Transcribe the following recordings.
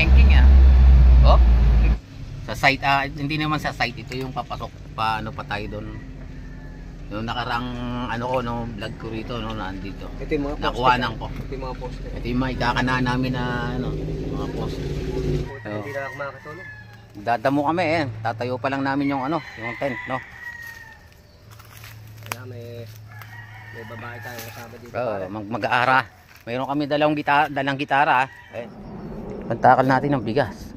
Pengking Oh. Sa site, hindi naman sa site. Ito yung papasok. Paano pa tayo doon. Yung nakarang ano ko, no, vlog ko rito, no, nandito. Ito yung mga poste. Nakuhanan ko. Ito yung mga poste. Ito yung mga ikakanahan namin na ano, mga poste. Hindi na ako makakatulog. Dadamo kami Tatayo pa lang namin yung ano, yung tent, no. Kaya may babae tayong kasama dito. Mag-aara. Mayroon kami dalang gitara. Pantakal natin ng bigas.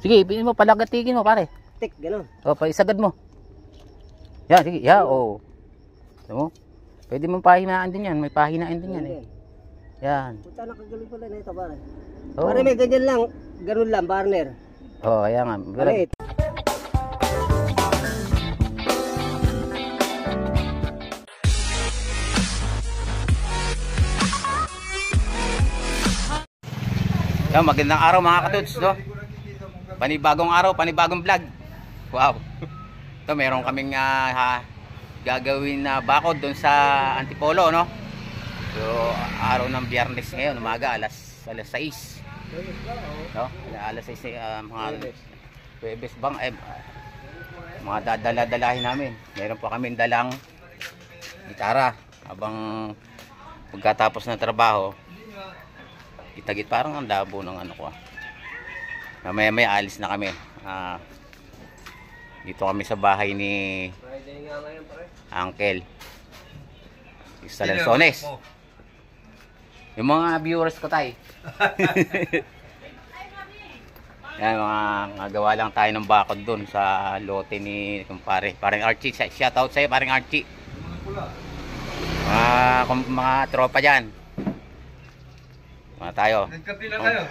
Sige, pinin mo, palagatigin mo, pare. Tik, gano'n. Paisagad mo. Yan, sige. Alam mo? Pwede mong pahinaan din yan. May pahinaan din yan Yan. Punta na kagaling pala na ito, pare. Oh. Pare, may ganyan lang. Ganun lang, partner. Kaya nga. Pare, Yan, magandang araw mga katuts, no? Panibagong araw, panibagong vlog. Wow. Ito, meron kaming gagawin na bakod doon sa Antipolo, no? So, araw ng Biyernes ngayon, umaga, alas 6. No? Alas 6, mga Huwebes bang, mga dadala-dalahin namin. Meron pa kaming dalang gitara. Habang pagkatapos ng trabaho, kitagit parang ang labo ng ano ko may alis na kami. Dito kami sa bahay ni Uncle sa Lanzones. Yung mga viewers ko tayo. Yan, mga gawa lang tayo ng bakod dun sa lote ni kumpare parang Archie. Shout out sa'yo parang Archie. Mga tropa dyan. Tayo. Nagkape na kayo.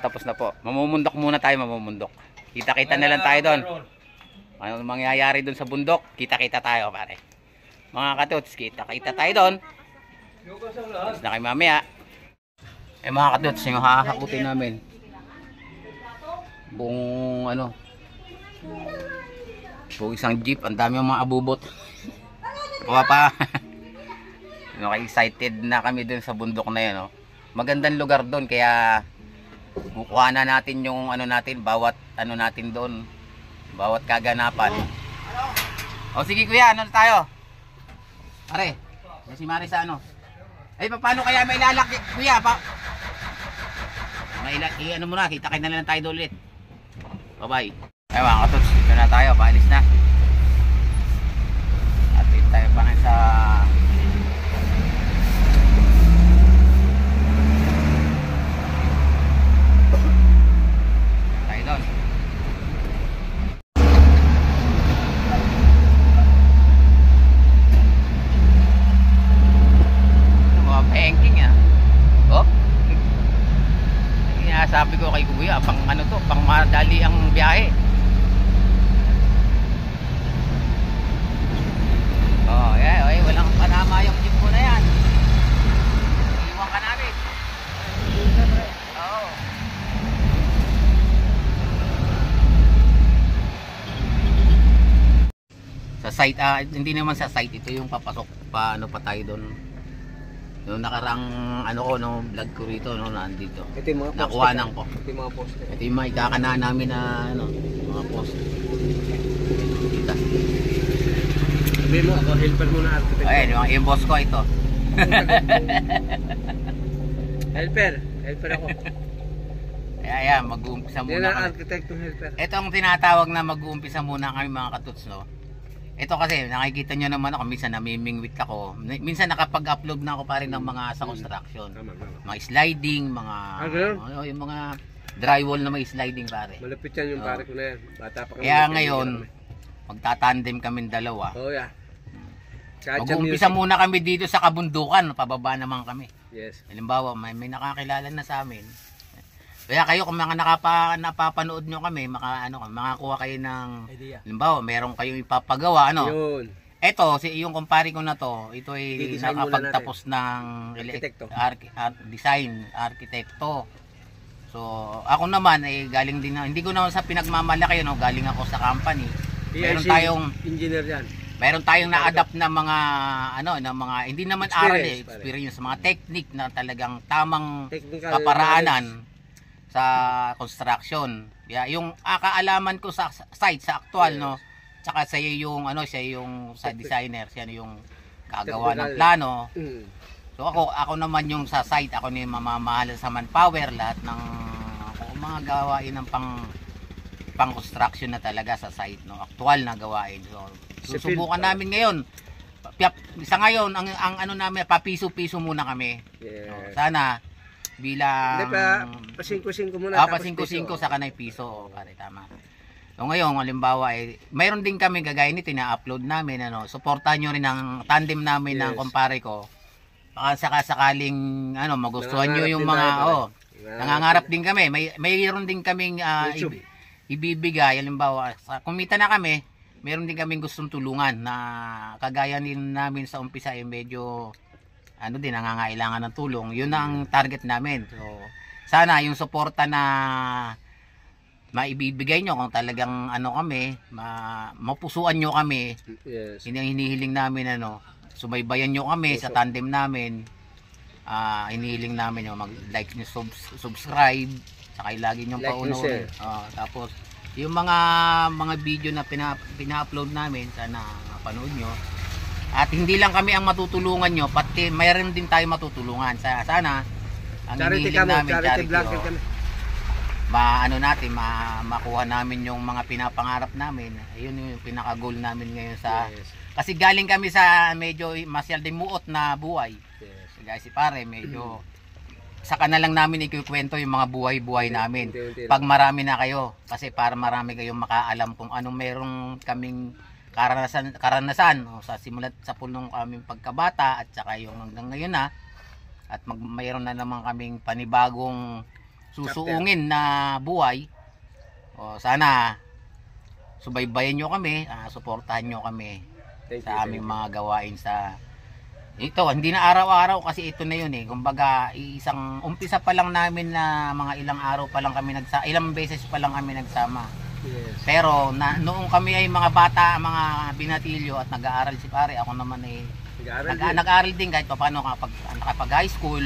Tapos na po. Mamumundok muna tayo, mamumundok. Kita-kita na lang tayo doon. Ano mangyayari doon sa bundok? Kita-kita tayo, pare. Mga katuts, kita-kita tayo doon. Tapos na kayo mamaya. Mga katuts, yung hahakutin namin. Buong buong isang jeep, ang dami yung mga abubot. Excited na kami doon sa bundok na yun, no? Magandang lugar doon kaya kukuha na natin yung bawat natin doon, bawat kaganapan. Sige kuya, tayo? Pare, si Marisa paano kaya may lalaki kuya muna, kita-kita na lang tayo doon ulit. Bye bye. Mga katuts, dito na tayo, paalis na. At dito tayo pa sa sabi ko kay kuya, pang madali ang biyahe. Walang panama yung jeep mo na yan. Iwan ka namin. Sa site, hindi naman sa site. Ito yung papasok. Paano pa tayo doon. Yung nakarang vlog ko rito, nandito. ito yung mga poste. Nakuhanan ko. Ito yung mga poste. Ito yung mga ikakanahan namin na mga poste. Kita. Sabi mo, ako helper mo na architect. Yung boss ko ito. Helper ako. Mag-uumpisa Yan muna ang kami. architect ng helper. Ito ang tinatawag na mag-uumpisa muna kami mga katuts, no? Ito kasi, nakikita nyo naman ako, minsan namimingwit ako. Minsan nakapag-upload na ako pa rin ng mga sa construction. Mga sliding, yung mga drywall na may sliding, pare. Malapit yan yung pare ko na yan. Bata pa kami. Kaya ngayon, magtatandem kami dalawa. Mag-uumpisa muna kami dito sa kabundukan, pababa naman kami. Yes. Halimbawa, may nakakilala na sa amin. Kaya kayo kung mga napapanood nyo kami, makakuha kayo ng idea. Halimbawa, meron kayong ipapagawa, Yun. Ito, yung kumpare ko na to, ito ay nakapagtapos ng design, arkitekto. So, ako naman ay galing din hindi ko naman sa pinagmamalaki, galing ako sa company. Meron tayong engineer yan. Meron tayong na-adapt na mga hindi naman aral experience, mga technique na talagang tamang Technical kaparaanan sa construction. Yung kaalaman ko sa site sa actual tsaka sa yung sa designer, siya yung gagawa ng plano. So ako naman yung sa site, ako na yung mamamahala sa manpower, lahat ng mga gawain ng pang construction na talaga sa site, actual na gawain. So susubukan namin ngayon. Sa ngayon, ang namin, papiso-piso muna kami. Sana bilang pasingko-singko muna. Pasingko-singko sa kanay piso. Pare, tama. So ngayon, halimbawa, mayroon din kami gagaya nito, na-upload namin, suportahan nyo rin ang tandem namin ng kumpare ko. Baka sakaling, magustuhan nyo yung mga, nangangarap din kami. Mayroon din kaming ibibigay, halimbawa, kumita na kami, meron din kaming gustong tulungan na kagaya din namin sa umpisa medyo nangangailangan ng tulong. Yun ang target namin. So sana yung suporta na maibibigay nyo kung talagang kami, mapusuan nyo kami. Yes. Hinihiling namin subaybayan nyo kami sa tandem namin. Hinihiling namin mag-like nyo, subscribe, saka lagi nyo paunurin. Tapos yung mga video na pina-upload namin, sana mapanood nyo. At hindi lang kami ang matutulungan nyo, pati mayroon din tayo matutulungan. Sana ang hinihiling namin, charity makuha namin yung mga pinapangarap namin. Ayun yung pinaka-goal namin ngayon sa kasi galing kami sa medyo masyal din muot na buhay. Guys, si pare medyo saka na lang namin ikukwento yung mga buhay-buhay namin. Pag marami na kayo, kasi para marami kayong makaalam kung anong merong kaming karanasan sa simulat sa punong kaming pagkabata at saka yung hanggang ngayon na. At mayroon na naman kaming panibagong susuungin na buhay. Sana subaybayan nyo kami, suportahan nyo kami sa aming mga gawain sa ito. Hindi na araw-araw kasi ito na yun kumbaga isang umpisa pa lang namin na mga ilang araw pa lang kami ilang beses pa lang kami nagsama. Pero noong kami ay mga bata, mga binatilyo at nag-aaral si pare, ako naman nag-aaral din kahit paano nakapag high school.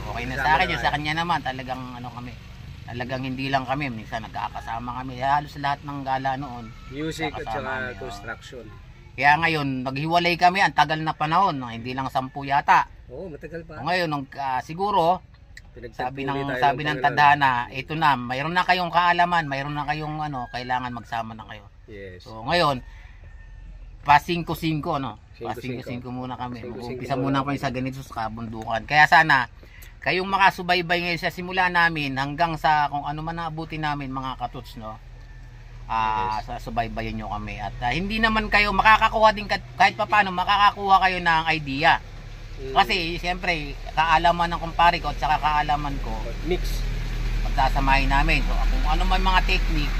Okay na sa akin, yung sa kanya naman talagang talagang hindi lang kami, minsan nagkakasama kami halos lahat ng gala noon, music at saka construction. Kaya ngayon naghiwalay kami, ang tagal na panahon, hindi lang 10 yata. Matagal pa. Ngayon siguro sabi ng tadhana, ito na, mayroon na kayong kaalaman, mayroon na kayong kailangan magsama na kayo. So ngayon pa-5-5 pa-5-5 muna kami. Mag-umpisa muna kami sa ganito sa kabundukan. Kaya sana kayong makasubaybay ngayon sa simula namin hanggang sa kung ano man naabuti namin mga katuts, subaybayan nyo kami. At hindi naman kayo makakakuha din kahit paano, makakakuha kayo ng idea. Kasi siyempre kaalaman ng kumpare ko at saka kaalaman ko mix pagsasamahin namin. So kung ano man mga technique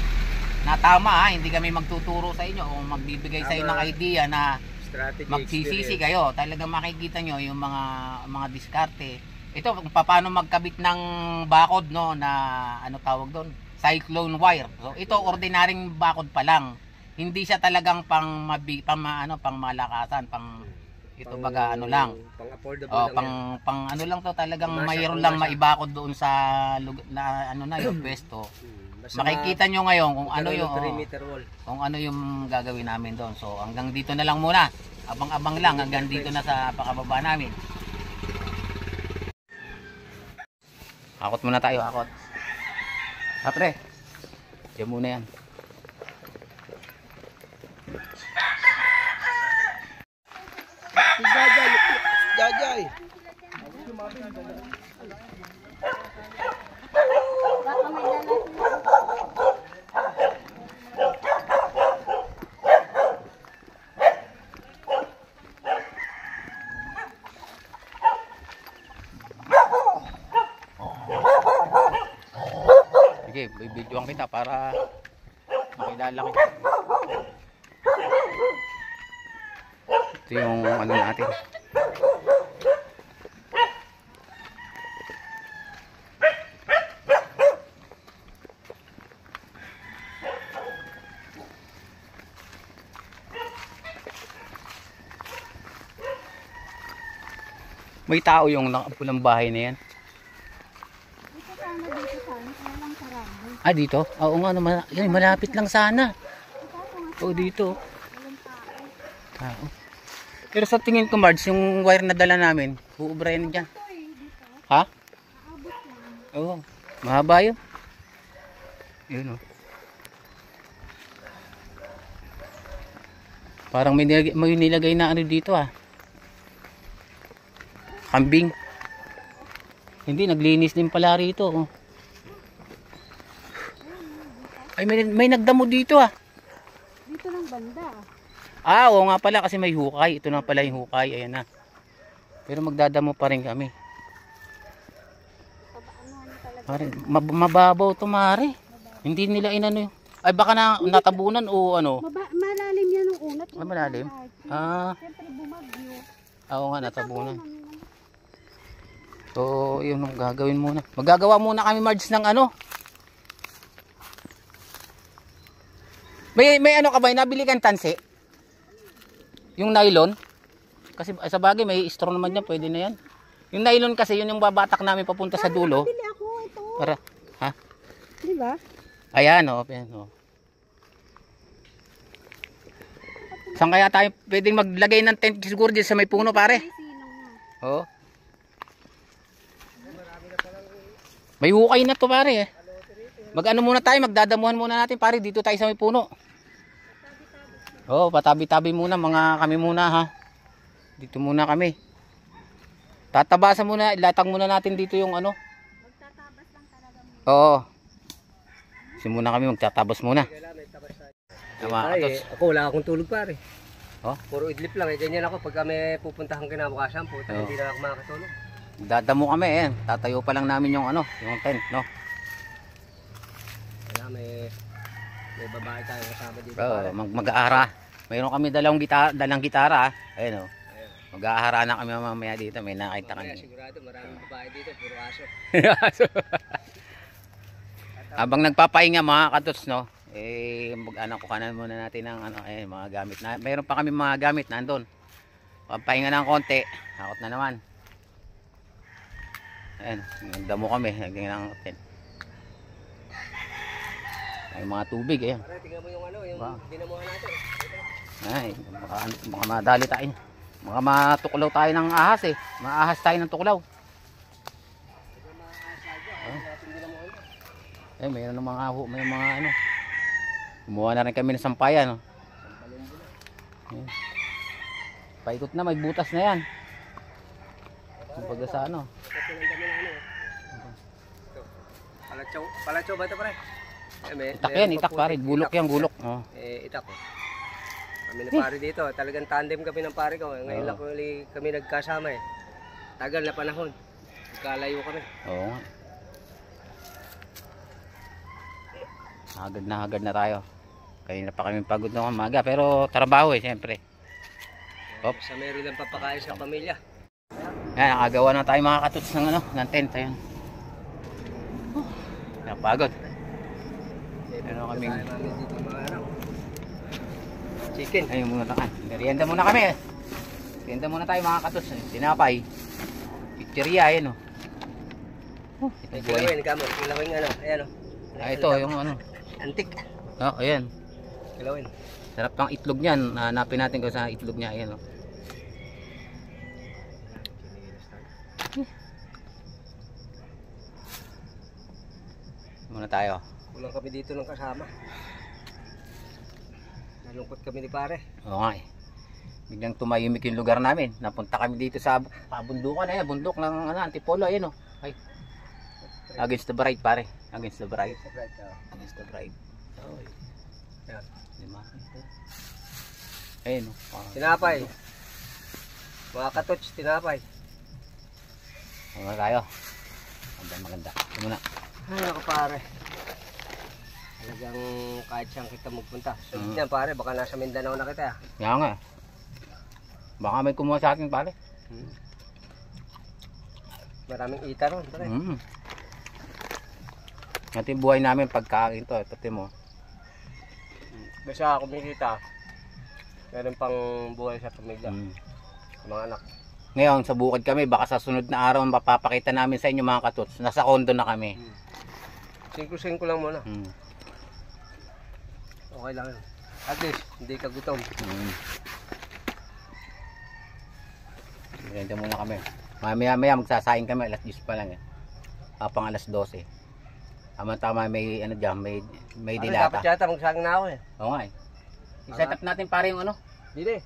na tama, hindi kami magtuturo sa inyo o magbibigay sa inyo ng idea na magsisisi kayo. Talagang makikita nyo yung mga diskarte. Ito kung paano magkabit ng bakod na tawag doon, cyclone wire. So ito ordinaryong bakod pa lang. Hindi siya talagang pang malakasan, ito baga lang. Pang affordable lang. Lang to, talagang mayroon lang maibakod doon sa yung pwesto. Makikita nyo ngayon kung ano yung gagawin namin doon. So hanggang dito na lang muna. Abang-abang lang hanggang dito na sa pakababa namin. Akot muna tayo, akot. Pre, diyan muna yan. Si Jajay. Sige, bibidyoan kita para makilala kita. Ito yung natin. May tao yung nakapulang bahay na yan. Dito sana, dito sana. Kaya lang sarado. Ah, dito? Oo nga naman. Yan, malapit lang sana. Oo, dito. Walang tao. Tao. Pero sa tingin ko, Marge, yung wire na dala namin, uubrayan dyan. Ito eh, dito. Ha? Aabot lang. Oo. Mahaba yun. Yun o. Parang may nilagay na ano dito ah. Kambing. Hindi, naglinis din pala rito. Oh. Ay, may nagdamo dito ah. Dito lang banda. Ah, oo nga pala kasi may hukay. Ito na pala yung hukay. Ayan na. Pero magdadamo pa rin kami. Ano talaga. Pare, mababaw to mare. Hindi nila inano yun. Ay baka na natabunan o ano. Malalim yan ng unat. Ah, malalim? Ah, Siyempre bumagyo. oo nga natabunan. So, yun ang gagawin muna. Magagawa muna kami, Marge, ng ano. May ano ka ba? Nabili kang tansi? Yung nylon? Kasi sa bagay may straw naman yan. Pwede na yan. Yung nylon kasi, yun yung babatak namin papunta sa dulo. Bili ako ito. Para, ha? Di ba? Ayan, o. Oh. Saan kaya tayo pwedeng maglagay ng tent siguro dyan sa may puno, pare? May silong na. Oo. May hukay na to, pare eh. Mag-ano muna tayo, magdadamuhan muna natin, pare, dito tayo sa may puno. Oo, patabi-tabi muna, mga kami muna ha. Dito muna kami. Tatabasan muna, ilatag muna natin dito yung ano. Magtatabas lang talaga mo. Oo. Simuna kami, magtatabas muna. Tama, Ay, atos. ako wala akong tulog pare. Oh? Puro idlip lang eh. Ganyan ako pag kami pupuntahan kinabukasan po. Oh. Hindi na ako makakatulog. Dadamo kami eh. Tatayo pa lang namin yung ano, yung tent, no? Kaya may babae tayo kasama dito Oo, pare. mag-aara. Mayroon kami dalang gitara. Ayun oh. Mag-aara na kami mamaya dito. May nakita Kaya kami. sigurado maraming babae dito. Puro aso. Habang nagpapahinga mga katots, no? Mag-anak ko kanan muna natin ng ano, mga gamit na. Mayroon pa kami mga gamit nandoon. Papahinga ng konti. Hakot na naman. Ayan, nagdamo kami. Nagdamo ng tent. May mga tubig, ayan. Pare, tingnan mo yung ano, yung Wow. dinamuhan natin. Ay, baka madali tayo. Baka matuklaw tayo ng ahas eh. Maahas tayo ng tuklaw. Eh, mayroon ng mga may mga ano. Gumawa na rin kami ng sampayan, no. Ayan. Paikot na, may butas na yan. Kumbaga sa ano. Palatsaw ba ito pare? Itak yan, itak pare. Gulok yan, gulok. Oh. Itak ko. Kami na pare dito. Talagang tandem kami ng pare ko. Ngayon lang kami nagkasama eh. Tagal na panahon. Kalayo kami. Oo nga. Hagad na tayo. Kanina pa kami pagod ng umaga. Pero trabaho eh, siyempre. Hop. Sa meron lang papakain sa pamilya. Yan, nakagawa na tayo mga katuts ng ano, ng tent. Ayan. Napagod. Meron kaming Chicken. ayun muna tayo. Merienda muna kami. Merienda muna tayo mga katuts. Tinapay. Pizzeria, ayan o. Ito buhay. Kilawin, kamo. Kilawin ano. Ayan o. Ah, ito yung ano. Antik. Oh, ayan. Kilawin. Sarap ng itlog niyan. Hanapin natin kung saan itlog niya. Ayan o. Muna tayo. Kulang kami dito ng kasama. Nalungkot kami ni pare. Oo nga eh. Biglang tumayimik yung lugar namin. Napunta kami dito sa pabundukan. Ayan, bundok ng ano, Antipolo. Ayan o. Ay. Against the bride pare. Against the bride. Against the bride. Oh, Ayan. lima. Ayun o. Tinapay. Mga katots, tinapay. Muna tayo. Maganda. Ito muna. Ay, ako pare. Talagang kahit saan kita magpunta. Sunod yan pare, baka nasa Mindanao na kita. Kaya nga. Baka may kumuha sa atin pare. Maraming ita ron pare. Ito yung buhay namin pagkain to. Pati mo. Basta kumikita. Meron pang buhay sa pamilya. Sa mga anak. Ngayon, sa bukid kami, baka sa sunod na araw mapapakita namin sa inyo mga katuts. Nasa kondo na kami. 5-5 lang muna. Hmm. Okay lang yun. At least, hindi ka gutom. Merienda muna kami. Maya magsasaing kami, alas 10 pa lang eh. Pang alas 12. Tama may ano diyan, may dilata. Dapat yata magsaging na ako eh. Oo nga eh. I-set up natin pare yung ano. Dito.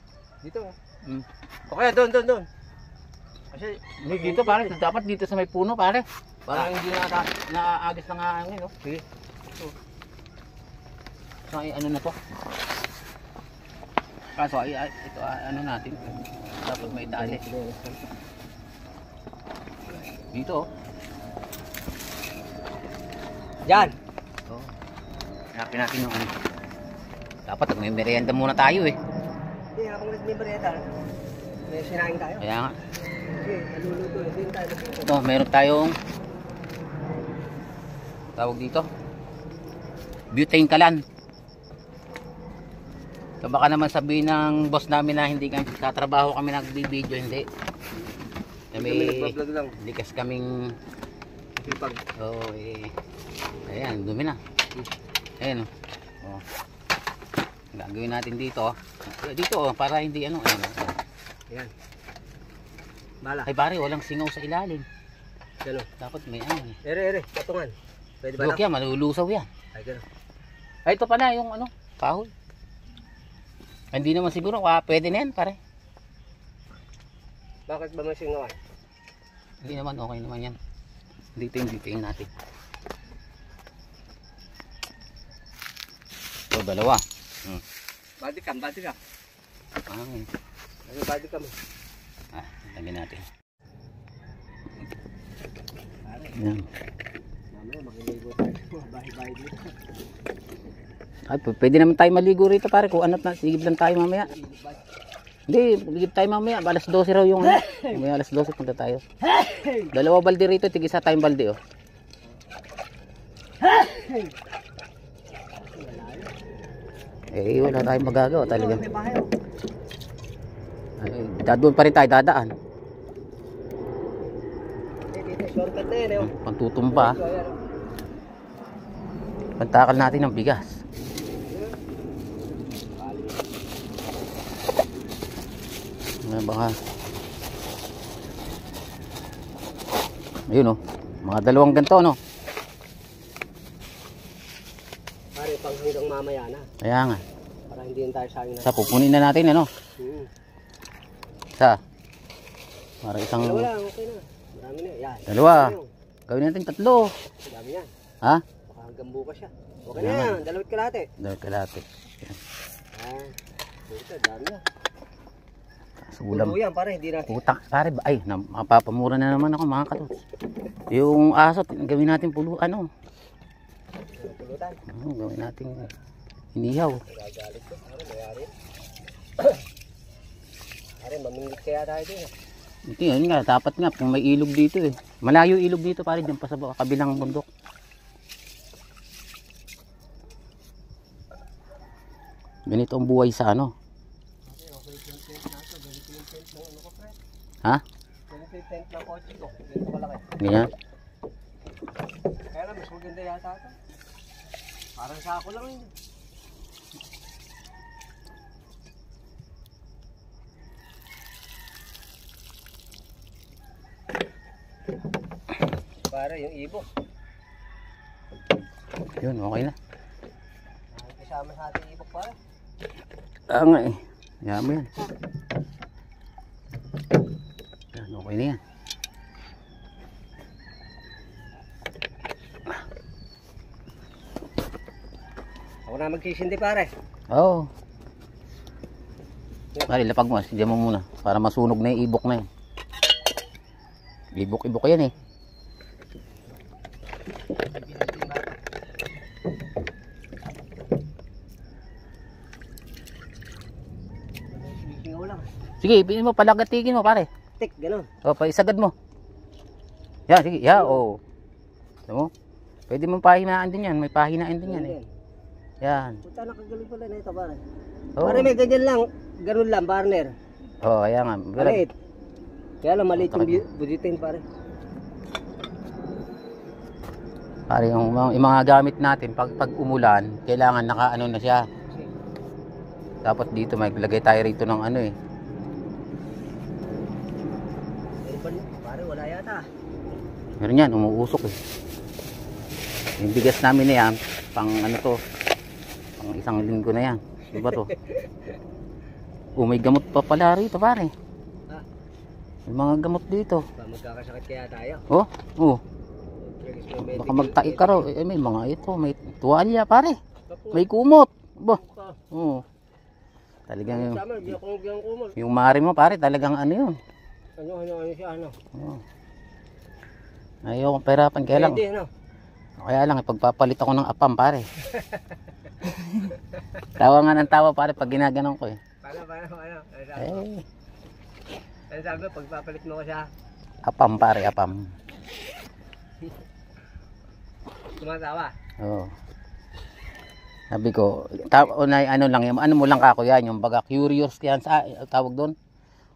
Mm. Okay, doon. Kasi Hindi dito pare, dapat dito sa may puno pare. Para hindi naagis ng hangin, no? Sige. So ay ano na to? Kaso ay ito ano natin. Dapat may tali. Dito oh. Diyan. Oh. Hanapin natin yung ano. Dapat may merienda muna tayo eh. Hindi, habang nagbibreta, may sinaing tayo. Kaya nga. Sige, naluluto. Hindi tayo. Ito, meron tayong tawag dito. Butane kalan. So baka naman sabihin ng boss namin na hindi kami katrabaho kami nagbibideo, hindi. Kami nagbablog lang. Likas kaming Pipag. ayan, dumi na. Ayan oh. Gagawin natin dito. Dito oh, para hindi ano. Ayan. Bala. Ay pare, walang singaw sa ilalim. Gano'n. Dapat may ano. Ere, patungan. Pwede ba Look yan, malulusaw yan. Ay, gano'n. Ay, ito pa na yung ano, kahoy. Hindi naman siguro, pwede na yan pare. Bakit ba may singawan? Hindi naman, okay naman yan. Dito yung natin. Ito, dalawa. Body cam. Ah, Ano body cam? lagyan natin. Yan. Mamaya makiligo tayo. Bahay-bahay dito. Ay, pwede naman tayo maligo rito pare. Kung ano na, sigib lang tayo mamaya. Hindi, sigib tayo mamaya. Alas 12 raw yung ano. Mamaya alas 12 punta tayo. Dalawa balde rito, tig-isa tayong balde oh. Wala tayong magagawa talaga. May bahay oh. Ay, doon pa rin tayo dadaan. Dito, shortcut na yan eh. Pantutumba. So, ayan, oh. Pantakal natin ng bigas. Baka ayun oh, mga dalawang ganito no. Pare, pang hanggang mamaya na. Kaya nga. Para hindi tayo sayang na. Sa pupunin na natin ano. Sa para isang Wala, okay na. Marami na. Yan. dalawa. Gawin natin 3. Dami yan. Ha? Baka hanggang bukas siya. Okay na yan. 2 kalate. Dalawa kalate. Dito, dami na. Ulam. Ulo yan, pare. Hindi natin. Utang, pare, ay, mapapamura na naman ako mga katuts. Yung aso, gawin natin pulo, ano. Pulutan. Gawin natin inihaw. Gagalit ko. Pare, mayari. Pare, mamingit kaya tayo din. Ito yun nga, dapat nga, kung may ilog dito eh. Malayo ilog dito pare, dyan pa sa kabilang bundok. Ganito ang buhay sa ano. Ha? Ganito yung tent ng kotse ko. Ganito kalaki. Ganyan. Kaya lang, mas maganda yata ito. Parang sako lang yun. Para yung ibok. Yun, okay na. Kasama sa ating ibok para. Nga eh. Yan mo yan. Yan, okay na yan. Ako na magsisindi pare. Oo. Pare, lapag mo. Diyan mo muna. Para masunog na yung ibok na yun. Ibok-ibok yan eh. Sige, pinin mo, palagatikin mo pare. Tik, gano'n. O, paisagad mo. Yan, sige. Ya, o. Alam mo? Pwede mong pahinaan din yan. May pahinaan din yan eh. Yan. Punta nakagaling pala na ito pare. Oo. Pare may ganyan lang. Ganun lang, partner. Oo, ayan nga. Maliit. Kaya lang maliit yung buditin pare. Pare, yung mga gamit natin, pag umulan, kailangan naka-ano na siya. Dapat dito, may lagay tayo rito ng ano eh. Pare, wala yata. Meron yan, umuusok eh. Yung bigas namin na yan, pang ano to, pang isang linggo na yan. Diba to? May gamot pa pala rito pare. Ah, May mga gamot dito. magkakasakit kaya tayo. Oh, oh. Baka magtaik ka raw. May mga ito, may tuwalya pare. May kumot. Ba? Oh. Talagang yung mari mo pare, talagang ano yun. Ano siya, ano? Oh. Ayoko perapan, kaya lang. Pwede, ano? Kaya lang, pagpapalit ako ng apam pare. Tawa nga ng tawa pare pag ginaganon ko eh. Paano? Eh, Ano sabi mo, pagpapalit mo ko siya, apam pare, apam. tumatawa. Oo. Sabi ko, ano lang, ano mo lang kako yan, yung baga curious yan sa tawag doon.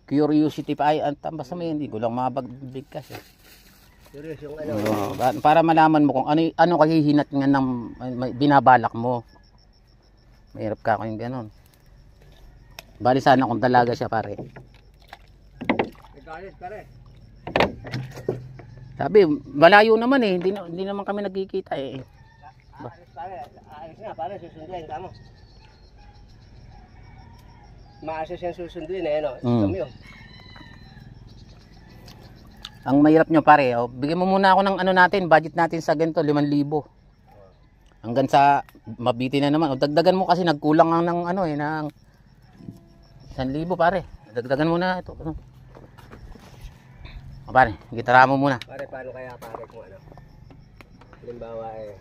Curiosity pa ay basta may hindi ko lang mabagbigkas eh. Curious yung ano. Oo, para malaman mo kung ano kahihinat nga ng binabalak mo. Mahirap ka yung ganon. Bali sana kung dalaga siya pare. Nagalit pare. Sabi, malayo naman eh, hindi naman kami nagkikita eh. Aalis na pare, susunduin ka mo. Maasas yung susunduin eh, ano? Kami yun. Ang mahirap nyo pare, bigyan mo muna ako ng ano natin, budget natin sa ganito, 5,000. Hanggang sa mabiti na naman. Dagdagan mo kasi nagkulang ang ng ano eh, ng 1,000 pare. Dagdagan mo na ito. Pare, gitara mo muna. Pare, paano kaya pare kung ano? Halimbawa eh,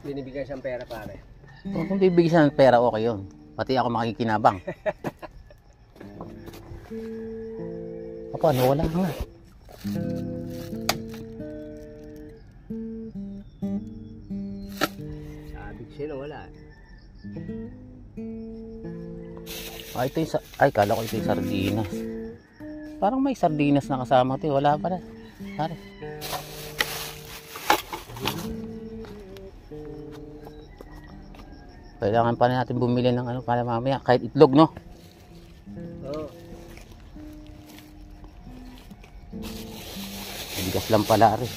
binibigyan siyang pera pare. Kung bibigyan siya ng pera, okay yun. Pati ako makikinabang. Paano, wala nga. Sabi ko sa'yo, wala. Ito yung ay, kala ko ito yung sardinas. Parang may sardinas na kasama ito. Wala pala. Pare. Kailangan pa natin bumili ng ano para mamaya. Kahit itlog, no? Oo. Bigas lang pala rin.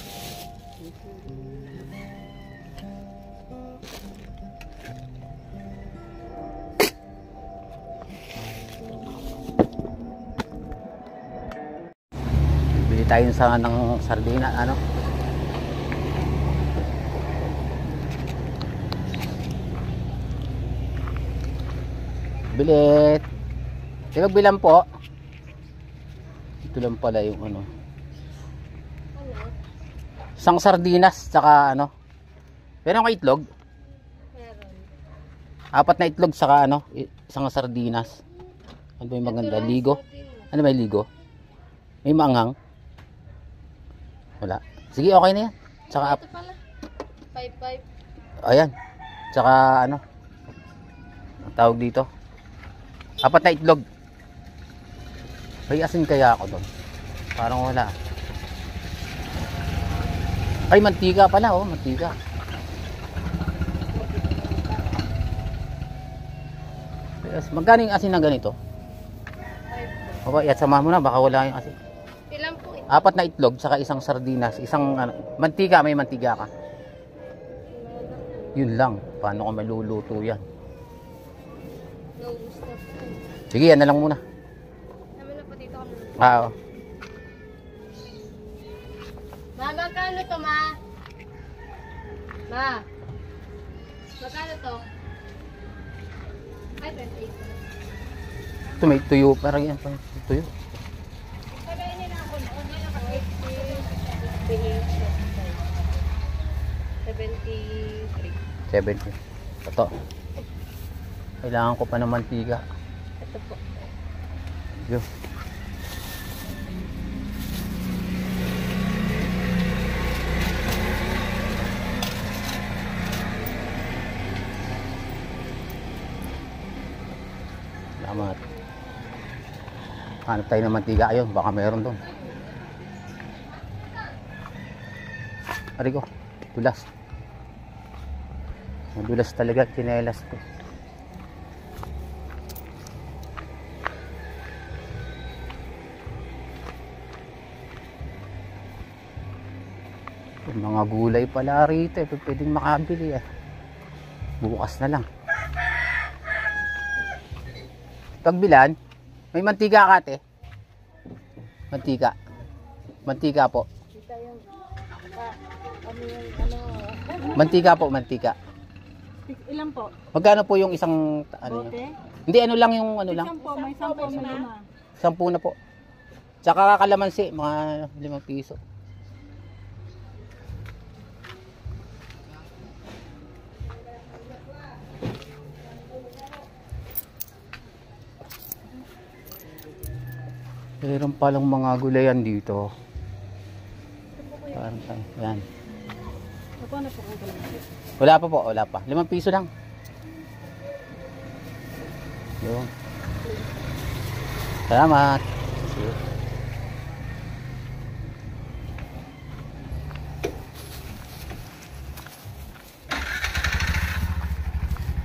Bili tayo ng sardina, ano? Bilit. Bilang po. Ito lang pala yung ano. Isang sardinas, tsaka ano. Meron ka itlog? Meron. 4 na itlog, saka ano, isang sardinas. Ano ba yung maganda? Ligo? Ano ba yung ligo? May maanghang? Wala. Sige, okay na yan. Tsaka, Ito pala. 5-5. ayan. Tsaka ano, ang tawag dito. 4 na itlog. May asin kaya ako doon? Parang wala. Ay, mantika pala, oh, mantika. Yes, magkano yung asin na ganito? 5. Okay, at samahan mo na, baka wala yung asin. Ilan po ito? 4 na itlog, saka isang sardinas, isang ano, mantika, may mantika ka. Yun lang, paano ko maluluto yan? Naubos na po. Sige, yan na lang muna. Namin na po dito kami. Ah, oh. Ma, magkano to, ma? Ma? Magkano to? Ay, 28. Ito may tuyo, parang yan, parang tuyo. Kagayin nila ako noon. 73. 70. Ito. Kailangan ko pa ng mantika. Ito po. Yun. Salamat. Hanap tayo ng mantika. Ayun, baka meron doon. Ari ko, dulas. Madulas talaga tsinelas ko. Yung mga gulay pala rito, pwedeng makabili eh. Bukas na lang. Pagbilan, may mantika ka ate? Mantika. Mantika po. Mantika po, mantika. Ilan po? Magkano po yung isang ano Bote? yun? Hindi, ano lang yung ano lang? Sampo, may sampo na lima. 10 na po. Tsaka kalamansi, mga 5 piso. Meron palang mga gulayan dito. Parang tayo. Yan. Ako na po ang kalamansi. Wala pa po, wala pa. 5 piso lang. Yun. Salamat.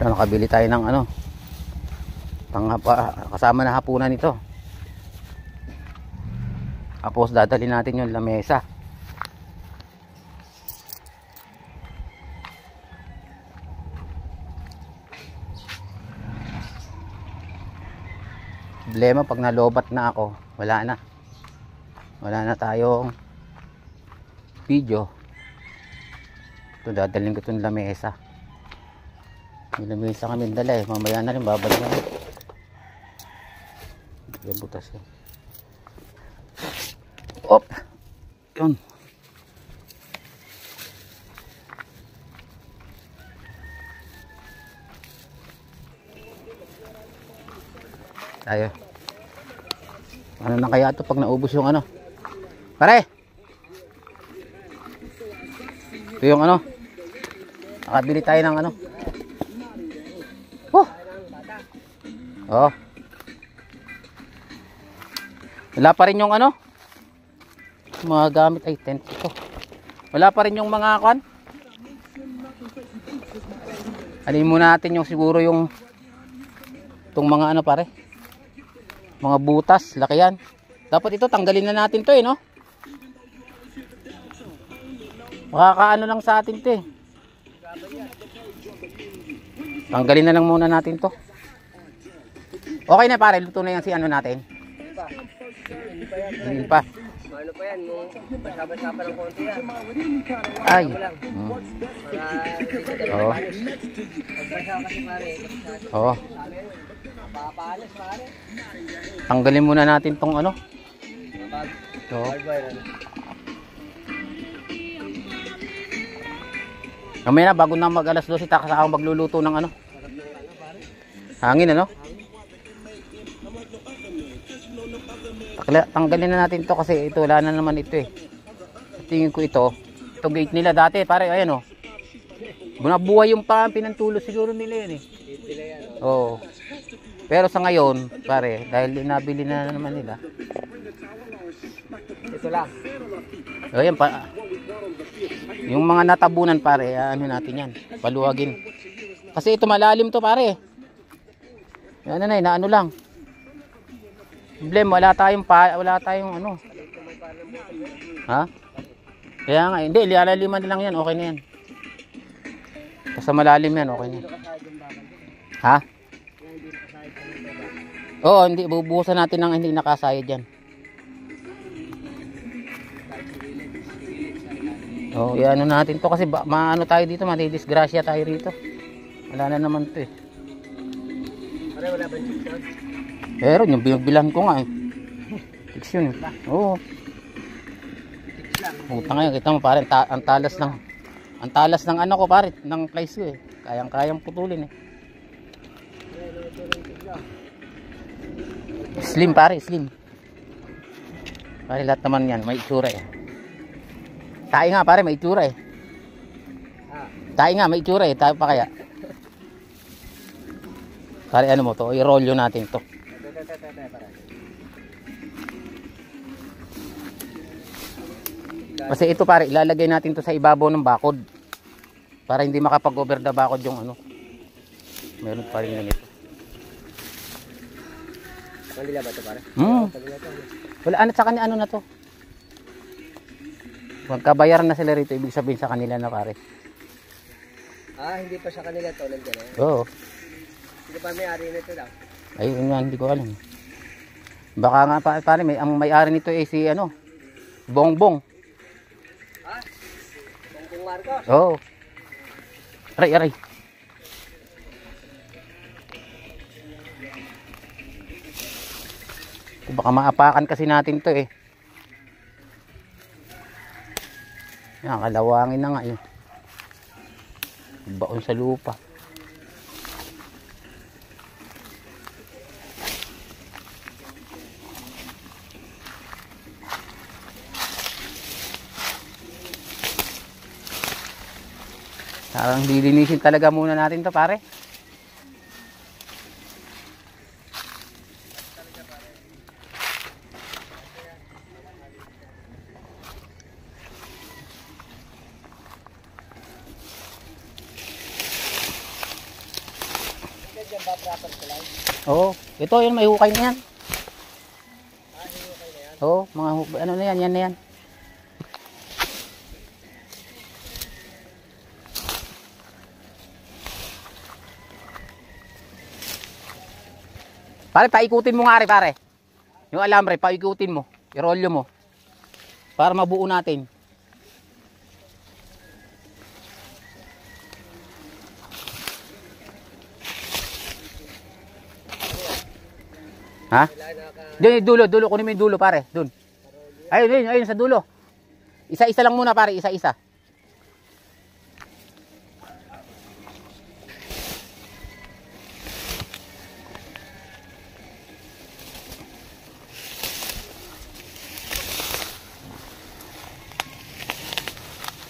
Nakabili tayo ng ano. Kasama na hapunan ito. Tapos dadali natin yung lamesa. Problema pag nalobat na ako, wala na tayong video. Ito dadalhin ko itong lamesa. May lamesa kami dala eh, mamaya na rin babalik na. Yung butas yun. Op! Yun. Tayo. Ano na kaya ito pag naubos yung ano? Pare! Ito yung ano? Nakabili tayo ng ano? Oh. Wala pa rin yung ano? Mga gamit ay tent ito. Wala pa rin yung mga kwan? Alin muna natin yung siguro yung itong mga ano pare? Mga butas, laki yan. Dapat ito tanggalin na natin to eh, no? Makakaano lang sa atin to eh. Tanggalin na lang muna natin to. Okay na pare, luto na yan si ano natin. Hindi pa. Ano pa yan, yung basa-basa pa ng konti yan. Ay. Oo. Magbasa kasi pare. Oo. Papalas pare. Tanggalin muna natin tong ano. Oo. Kamaya na, bago na mag alas 12, takas ako magluluto ng ano. Hangin ano. Tanggalin na natin to kasi ito wala na naman ito eh. Tingin ko ito gate nila dati pare, ayan oh. Bunabuhay yung pinantulo siguro nila yun eh. Oo. Pero sa ngayon pare, dahil nabili na naman nila. Ito lang. O yan pa. Yung mga natabunan pare, ano natin yan, paluwagin. Kasi ito malalim to pare. Yan na inaano lang. Problem, wala tayong ano. Ha? Kaya nga, hindi, lialaliman lang yan, okay na yan. Basta malalim yan, okay na yan. Ha? Oo, hindi, bubuhusan natin ng hindi nakasayad yan. Oo, iano natin to kasi maano tayo dito, matidisgrasya tayo rito. Wala na naman to eh. Pare, wala ba dito? Pero yung binagbilan ko nga eh. Fix yun. Oo. Puta ngayon, kita mo pare, ang talas ng ano ko pare, ng place ko eh. Kayang putulin eh. Slim pare, slim. Pare lahat naman yan, may itsura eh. Tayo nga pare, may itsura eh. Tayo nga, may itsura eh. Tayo pa kaya. Pare ano mo to, i-roll natin to. Kasi ito pare, ilalagay natin to sa ibabaw ng bakod. Para hindi makapag-over the bakod yung ano. Meron pa rin lang ito. Manila ba ito pare? Manila to. Wala, ano sa kanya, ano na to? Magkabayaran na sila rito, ibig sabihin sa kanila na pare. Hindi pa sa kanila to, nandiyan na. Oo. Hindi pa may-ari nito daw. Ay, yun nga, hindi ko alam. Baka nga pare, ang may-ari nito eh si ano, Bongbong. Bongbong Marcos. Oo. Aray, aray. Baka maapakan kasi natin to eh. Yan, kalawangin na nga yun. Baon sa lupa. Parang dilinisin talaga muna natin to pare. Oo, ito yun, may hukay na yan. Oo, mga ano na yan, yan na yan. Pare, paikutin mo nga rin pare. Yung alambre, paikutin mo. I-rolyo mo. Para mabuo natin. Ha? Doon yung dulo, kunin mo yung dulo pare, doon. Ayun sa dulo. Isa-isa lang muna pare, isa-isa.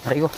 Aray ko.